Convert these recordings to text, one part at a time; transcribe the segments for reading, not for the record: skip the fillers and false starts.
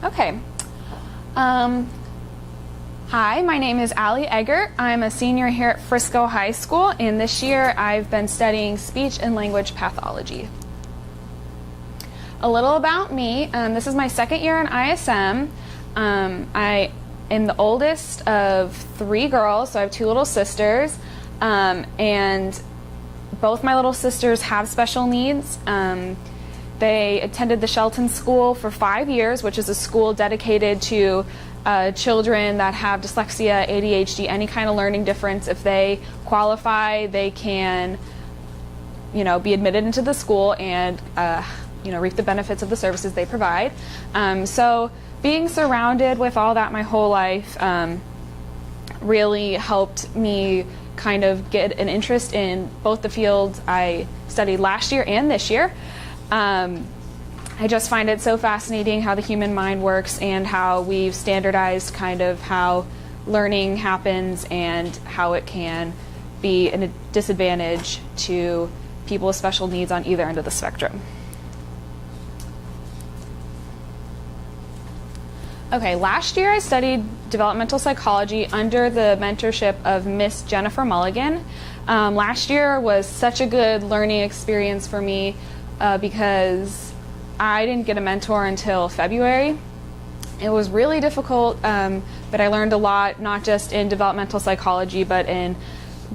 Okay. Hi, my name is Alli Eggert. I'm a senior here at Frisco High School, and this year I've been studying speech and language pathology. A little about me. This is my second year in ISM. I am the oldest of 3 girls, so I have 2 little sisters, and both my little sisters have special needs. They attended the Shelton School for 5 years, which is a school dedicated to children that have dyslexia, ADHD, any kind of learning difference. If they qualify, they can, be admitted into the school and, reap the benefits of the services they provide. So being surrounded with all that my whole life really helped me kind of get an interest in both the fields I studied last year and this year. I just find it so fascinating how the human mind works and how we've standardized kind of how learning happens and how it can be a disadvantage to people with special needs on either end of the spectrum. Okay, last year I studied developmental psychology under the mentorship of Miss Jennifer Mulligan. Last year was such a good learning experience for me because I didn't get a mentor until February. It was really difficult, but I learned a lot, not just in developmental psychology, but in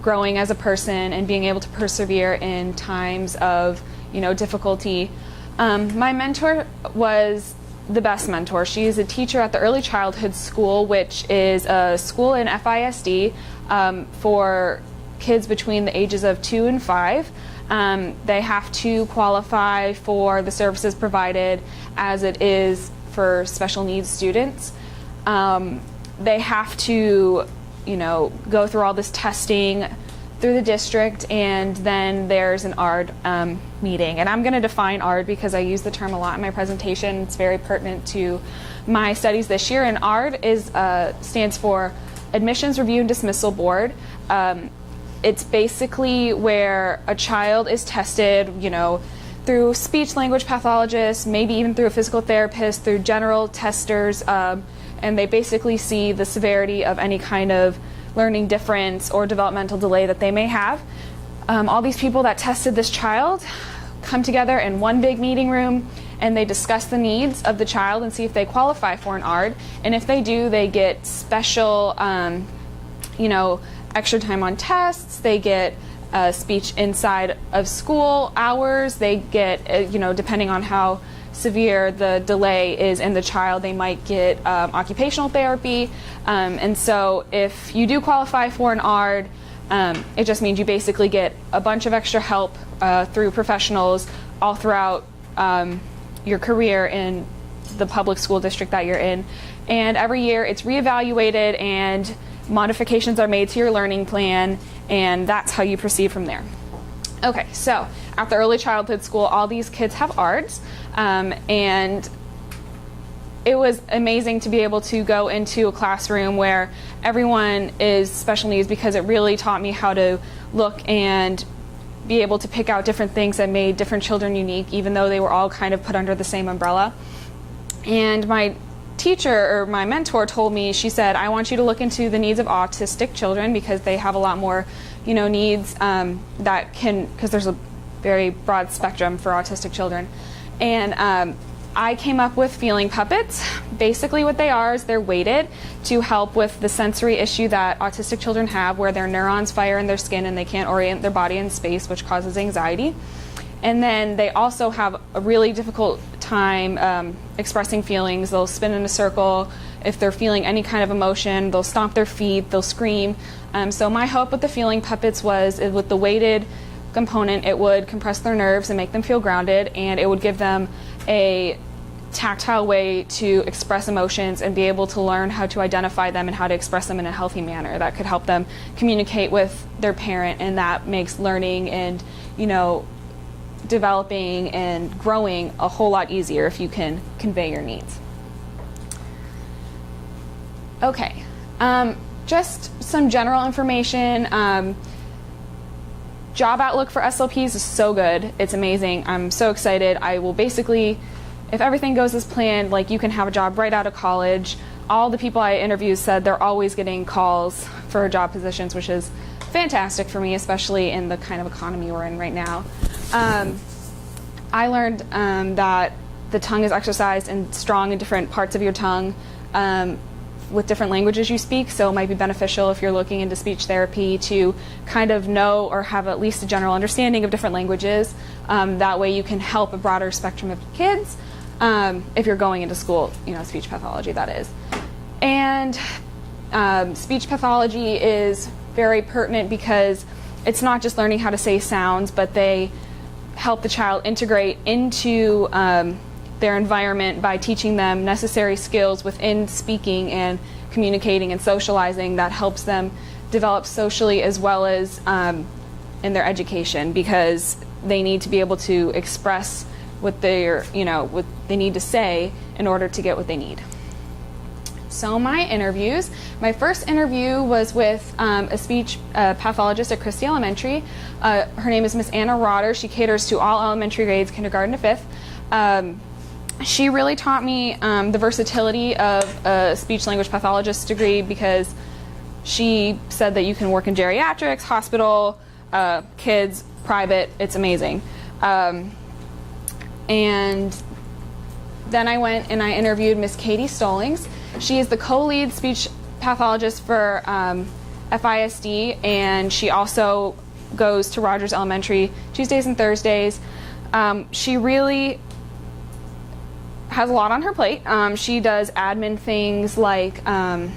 growing as a person and being able to persevere in times of, difficulty. My mentor was the best mentor. She's a teacher at the Early Childhood School, which is a school in FISD for kids between the ages of 2 and 5. They have to qualify for the services provided as it is for special needs students. They have to, go through all this testing through the district, and then there's an ARD meeting. And I'm going to define ARD because I use the term a lot in my presentation. It's very pertinent to my studies this year. And ARD stands for Admissions Review and Dismissal Board. It's basically where a child is tested, through speech language pathologists, maybe even through a physical therapist, through general testers, and they basically see the severity of any kind of learning difference or developmental delay that they may have. All these people that tested this child come together in one big meeting room, and they discuss the needs of the child and see if they qualify for an ARD. And if they do, they get special, extra time on tests. They get speech inside of school hours. They get, depending on how severe the delay is in the child, they might get occupational therapy. And so if you do qualify for an ARD, it just means you basically get a bunch of extra help through professionals all throughout your career in the public school district that you're in. And every year it's reevaluated and modifications are made to your learning plan, and that's how you proceed from there. Okay, so at the Early Childhood School, all these kids have ARDs, and it was amazing to be able to go into a classroom where everyone is special needs, because it really taught me how to look and be able to pick out different things that made different children unique, even though they were all kind of put under the same umbrella. And my teacher, or my mentor, told me, she said, I want you to look into the needs of autistic children because they have a lot more, needs that can, because there's a very broad spectrum for autistic children. And I came up with feeling puppets. Basically what they are is they're weighted to help with the sensory issue that autistic children have, where their neurons fire in their skin and they can't orient their body in space, which causes anxiety. And then they also have a really difficult time expressing feelings. They'll spin in a circle. If they're feeling any kind of emotion, they'll stomp their feet, they'll scream. So my hope with the feeling puppets was, with the weighted component, it would compress their nerves and make them feel grounded, and it would give them a tactile way to express emotions and be able to learn how to identify them and how to express them in a healthy manner that could help them communicate with their parent, and that makes learning and, developing and growing a whole lot easier if you can convey your needs. Okay, just some general information. Job outlook for SLPs is so good. It's amazing. I'm so excited. I will basically if everything goes as planned, like, you can have a job right out of college. All the people I interviewed said they're always getting calls for job positions, which is fantastic for me, especially in the kind of economy we're in right now. I learned that the tongue is exercised and strong in different parts of your tongue with different languages you speak, so it might be beneficial if you're looking into speech therapy to kind of know or have at least a general understanding of different languages. That way you can help a broader spectrum of kids if you're going into school, speech pathology, that is. And speech pathology is very pertinent because it's not just learning how to say sounds, but they help the child integrate into their environment by teaching them necessary skills within speaking and communicating and socializing that helps them develop socially as well as in their education, because they need to be able to express what what they need to say in order to get what they need. So my interviews. My first interview was with a speech pathologist at Christie Elementary. Her name is Miss Anna Rotter. She caters to all elementary grades, kindergarten to fifth. She really taught me the versatility of a speech-language pathologist degree, because she said that you can work in geriatrics, hospital, kids, private. It's amazing. And then I went and I interviewed Miss Katie Stallings. She is the co-lead speech pathologist for FISD, and she also goes to Rogers Elementary Tuesdays and Thursdays. She really has a lot on her plate. She does admin things like kind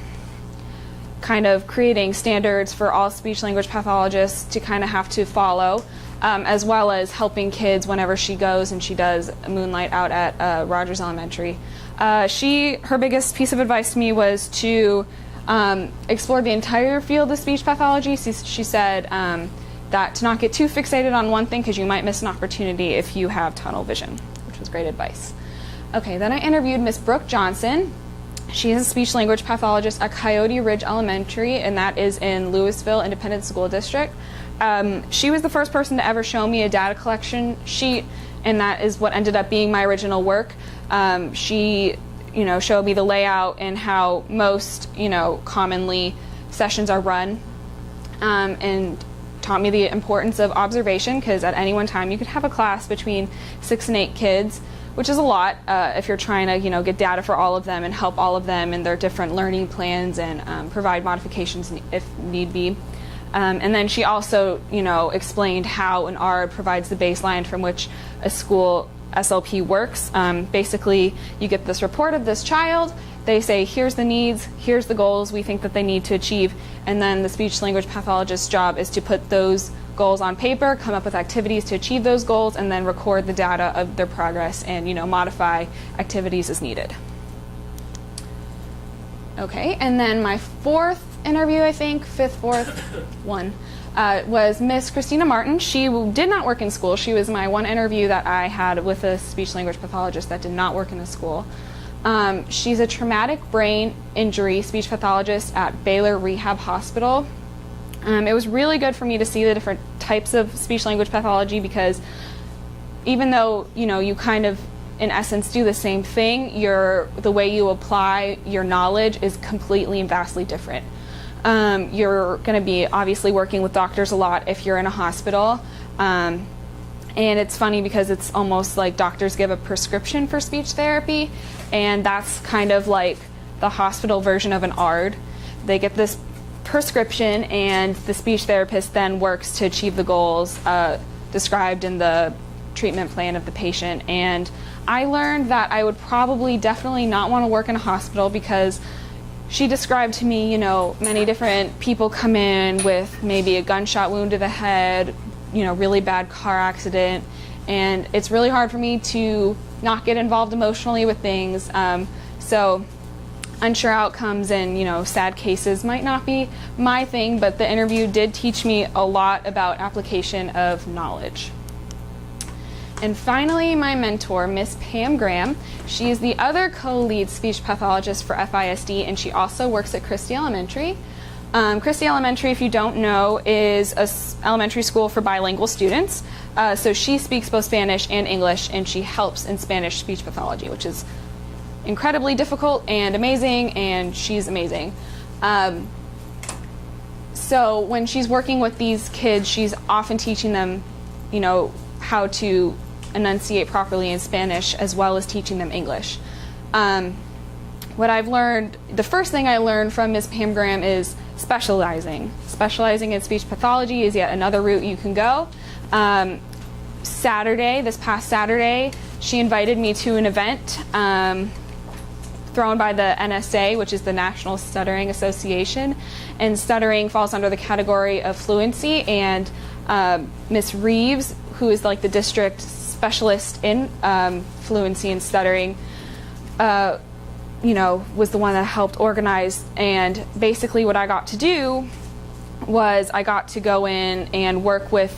of creating standards for all speech-language pathologists to kind of have to follow, as well as helping kids whenever she goes and she does moonlight out at Rogers Elementary. Her biggest piece of advice to me was to explore the entire field of speech pathology. She said that to not get too fixated on one thing, because you might miss an opportunity if you have tunnel vision, which was great advice. Okay, then I interviewed Miss Brooke Johnson. She is a speech-language pathologist at Coyote Ridge Elementary, and that is in Louisville Independent School District. She was the first person to ever show me a data collection sheet, and that is what ended up being my original work. She, showed me the layout and how most, commonly sessions are run, and taught me the importance of observation, because at any one time you could have a class between 6 and 8 kids, which is a lot if you're trying to, get data for all of them and help all of them in their different learning plans and provide modifications if need be. And then she also, explained how an ARD provides the baseline from which a school SLP works. Basically, you get this report of this child. They say, here's the needs, here's the goals we think that they need to achieve, and then the speech-language pathologist's job is to put those goals on paper, come up with activities to achieve those goals, and then record the data of their progress and, modify activities as needed. Okay, and then my fourth interview, was Miss Christina Martin. She did not work in school. She was my one interview that I had with a speech-language pathologist that did not work in a school. She's a traumatic brain injury speech pathologist at Baylor Rehab Hospital. It was really good for me to see the different types of speech-language pathology, because even though, you kind of, in essence, do the same thing, the way you apply your knowledge is completely and vastly different. You're going to be obviously working with doctors a lot if you're in a hospital. And it's funny because it's almost like doctors give a prescription for speech therapy, and that's kind of like the hospital version of an ARD. They get this prescription, and the speech therapist then works to achieve the goals described in the treatment plan of the patient. And I learned that I would probably definitely not want to work in a hospital, because she described to me, many different people come in with maybe a gunshot wound to the head, really bad car accident, and it's really hard for me to not get involved emotionally with things. So unsure outcomes and, sad cases might not be my thing, but the interview did teach me a lot about application of knowledge. And finally, my mentor, Miss Pam Graham. She is the other co-lead speech pathologist for FISD, and she also works at Christie Elementary. Christie Elementary, if you don't know, is a elementary school for bilingual students. So she speaks both Spanish and English, and she helps in Spanish speech pathology, which is incredibly difficult and amazing, and she's amazing. So when she's working with these kids, she's often teaching them, you know, how to enunciate properly in Spanish as well as teaching them English. What I've learned, the first thing I learned from Ms. Pam Graham is specializing. Specializing in speech pathology is yet another route you can go. This past Saturday, she invited me to an event thrown by the NSA, which is the National Stuttering Association, and stuttering falls under the category of fluency, and Miss Reeves, who is like the district specialist in fluency and stuttering, you know, was the one that helped organize. And basically what I got to do was I got to go in and work with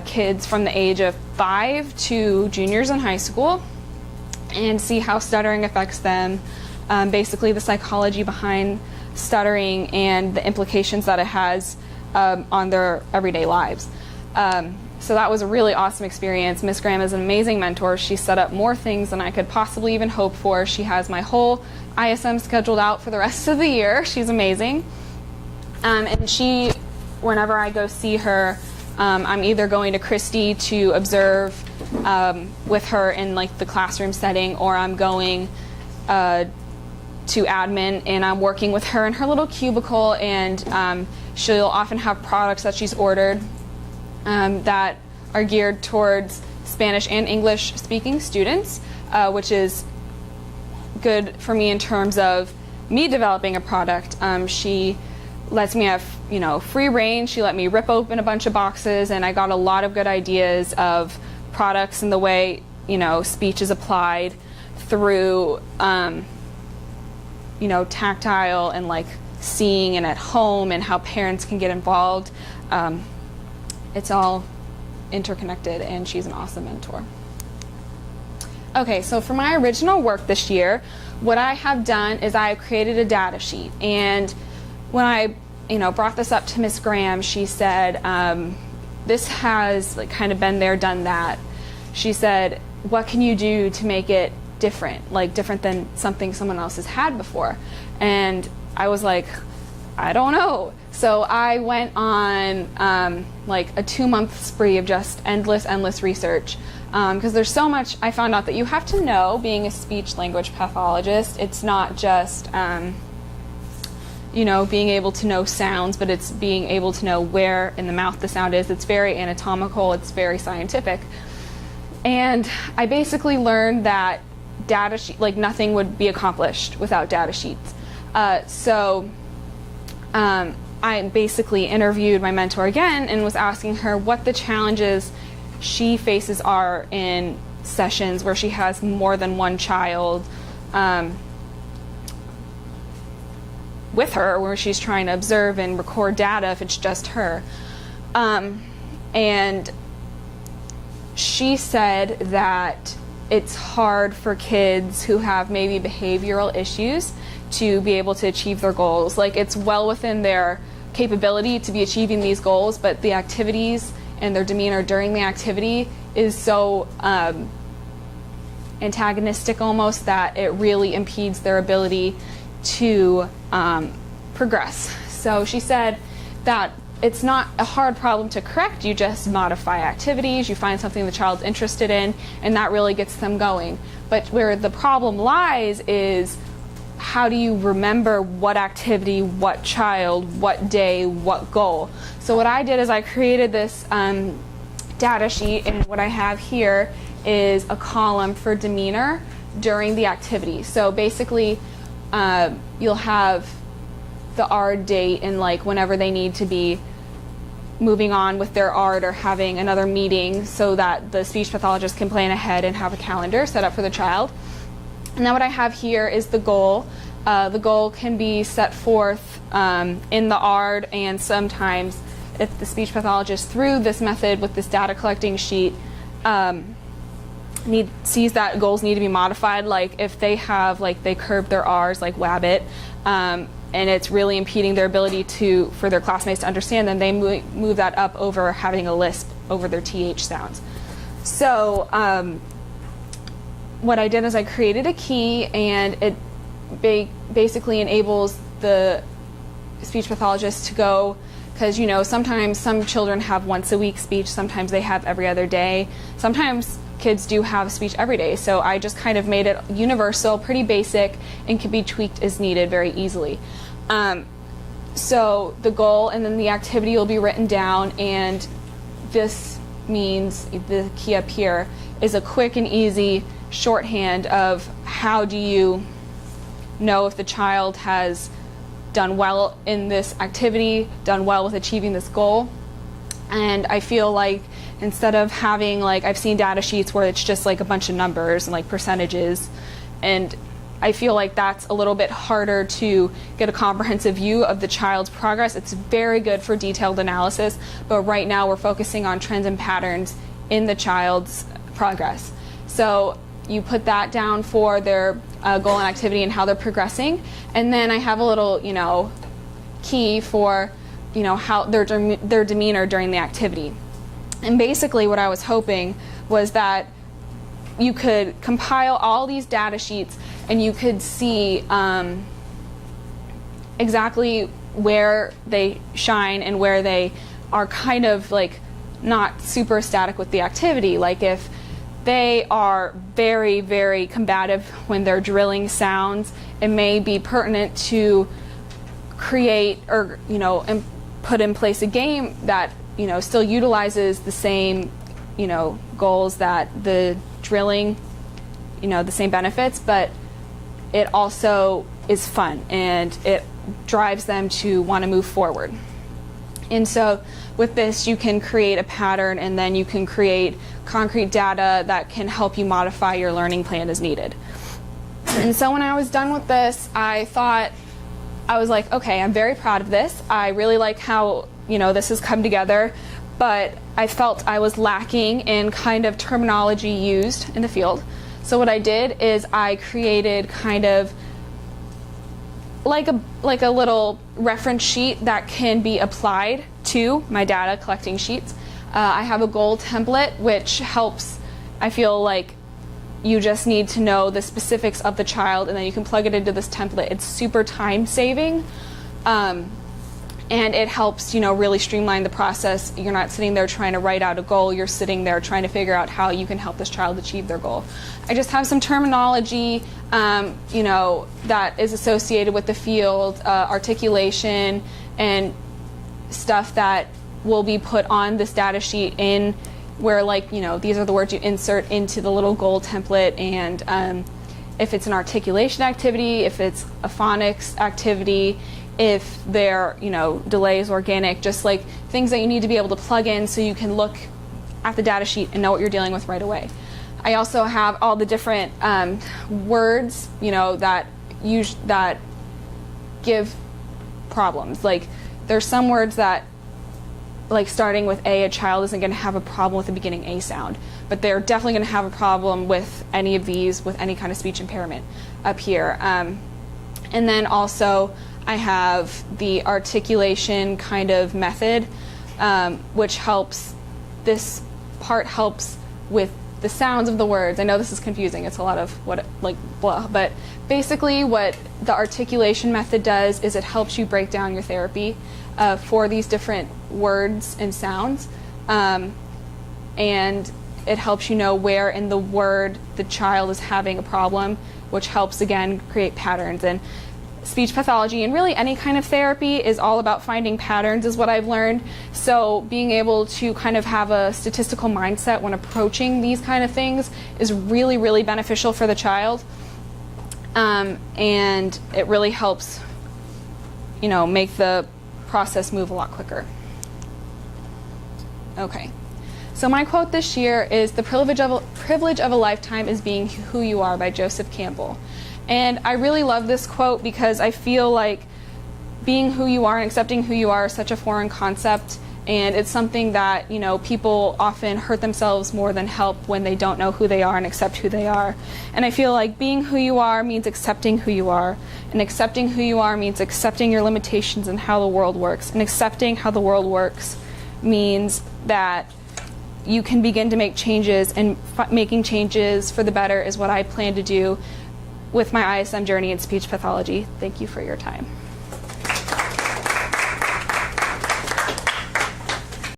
kids from the age of 5 to juniors in high school and see how stuttering affects them, basically the psychology behind stuttering and the implications that it has on their everyday lives. So that was a really awesome experience. Miss Graham is an amazing mentor. She set up more things than I could possibly even hope for. She has my whole ISM scheduled out for the rest of the year. She's amazing. And she, whenever I go see her, I'm either going to Christie to observe with her in like the classroom setting, or I'm going to admin and I'm working with her in her little cubicle, and she'll often have products that she's ordered that are geared towards Spanish and English speaking students, which is good for me in terms of me developing a product. She lets me have, you know, free reign. She let me rip open a bunch of boxes, and I got a lot of good ideas of products and the way, you know, speech is applied through, you know, tactile and like seeing and at home, and how parents can get involved. It's all interconnected, and she's an awesome mentor. Okay, so for my original work this year, what I have done is I created a data sheet, and when I, you know, brought this up to Miss Graham, she said, this has like kind of been there, done that. She said, what can you do to make it different, like different than something someone else has had before? And I was like, I don't know. So I went on like a 2-month spree of just endless research, because there's so much I found out that you have to know being a speech language pathologist. It's not just you know, being able to know sounds, but it's being able to know where in the mouth the sound is. It's very anatomical, it's very scientific. And I basically learned that data sheet, like nothing would be accomplished without data sheets. So I basically interviewed my mentor again and was asking her what the challenges she faces are in sessions where she has more than one child with her, where she's trying to observe and record data if it's just her. And she said that it's hard for kids who have maybe behavioral issues to be able to achieve their goals. Like, it's well within their capability to be achieving these goals, but the activities and their demeanor during the activity is so antagonistic almost that it really impedes their ability to progress. So she said that it's not a hard problem to correct. You just modify activities, you find something the child's interested in, and that really gets them going. But where the problem lies is, how do you remember what activity, what child, what day, what goal? So what I did is I created this data sheet, and what I have here is a column for demeanor during the activity. So basically, you'll have the ARD date and like whenever they need to be moving on with their ARD or having another meeting, so that the speech pathologist can plan ahead and have a calendar set up for the child. And then what I have here is the goal. The goal can be set forth in the ARD, and sometimes if the speech pathologist, through this method with this data collecting sheet, sees that goals need to be modified, like if they have, like they curve their R's, like wabbit, and it's really impeding their ability for their classmates to understand, then they move that up over having a lisp over their TH sounds. So what I did is I created a key, and it basically enables the speech pathologist to go, because sometimes some children have once a week speech, sometimes they have every other day, sometimes kids do have speech every day. So I just kind of made it universal, pretty basic, and can be tweaked as needed very easily. So the goal and then the activity will be written down, and this means the key up here is a quick and easy shorthand of how do you know if the child has done well in this activity, done well with achieving this goal. And I feel like instead of having, like, I've seen data sheets where it's just like a bunch of numbers and like percentages, and I feel like that's a little bit harder to get a comprehensive view of the child's progress. It's very good for detailed analysis, but right now we're focusing on trends and patterns in the child's progress. So you put that down for their goal and activity and how they're progressing, and then I have a little, key for, how their demeanor during the activity. And basically what I was hoping was that you could compile all these data sheets and you could see exactly where they shine and where they are kind of like not super static with the activity. Like if they are very, very combative when they're drilling sounds, it may be pertinent to create or, and put in place a game that, still utilizes the same, goals that the drilling, the same benefits, but it also is fun and it drives them to want to move forward. And so with this, you can create a pattern, and then you can create concrete data that can help you modify your learning plan as needed. And so when I was done with this, I was like, okay, I'm very proud of this. I really like how, this has come together, but I felt I was lacking in kind of terminology used in the field. So what I did is I created kind of like a little reference sheet that can be applied to my data collecting sheets. I have a goal template, which helps. I feel like you just need to know the specifics of the child, and then you can plug it into this template. It's super time saving, and it helps, really streamline the process. You're not sitting there trying to write out a goal. You're sitting there trying to figure out how you can help this child achieve their goal. I just have some terminology, that is associated with the field, articulation, and stuff that will be put on this data sheet in where, these are the words you insert into the little goal template, and if it's an articulation activity, if it's a phonics activity, if their, delay is organic, just like things that you need to be able to plug in so you can look at the data sheet and know what you're dealing with right away. I also have all the different words, that give problems. Like there's some words that, like starting with A, a child isn't going to have a problem with the beginning A sound, but they're definitely going to have a problem with any of these, with any kind of speech impairment up here. And then also I have the articulation kind of method, which helps. This part helps with the sounds of the words. I know this is confusing. It's a lot of blah, but basically what the articulation method does is it helps you break down your therapy for these different words and sounds, and it helps you know where in the word the child is having a problem, which helps again create patterns. And speech pathology and really any kind of therapy is all about finding patterns, is what I've learned. So being able to kind of have a statistical mindset when approaching these kind of things is really, really beneficial for the child, and it really helps, make the process move a lot quicker. Okay, so my quote this year is, "The privilege of a lifetime is being who you are," by Joseph Campbell. And I really love this quote because I feel like being who you are and accepting who you are is such a foreign concept And it's something that, you know, people often hurt themselves more than help when they don't know who they are and accept who they are. And I feel like being who you are means accepting who you are. And accepting who you are means accepting your limitations and how the world works. And accepting how the world works means that you can begin to make changes, and making changes for the better is what I plan to do with my ISM journey in speech pathology. Thank you for your time.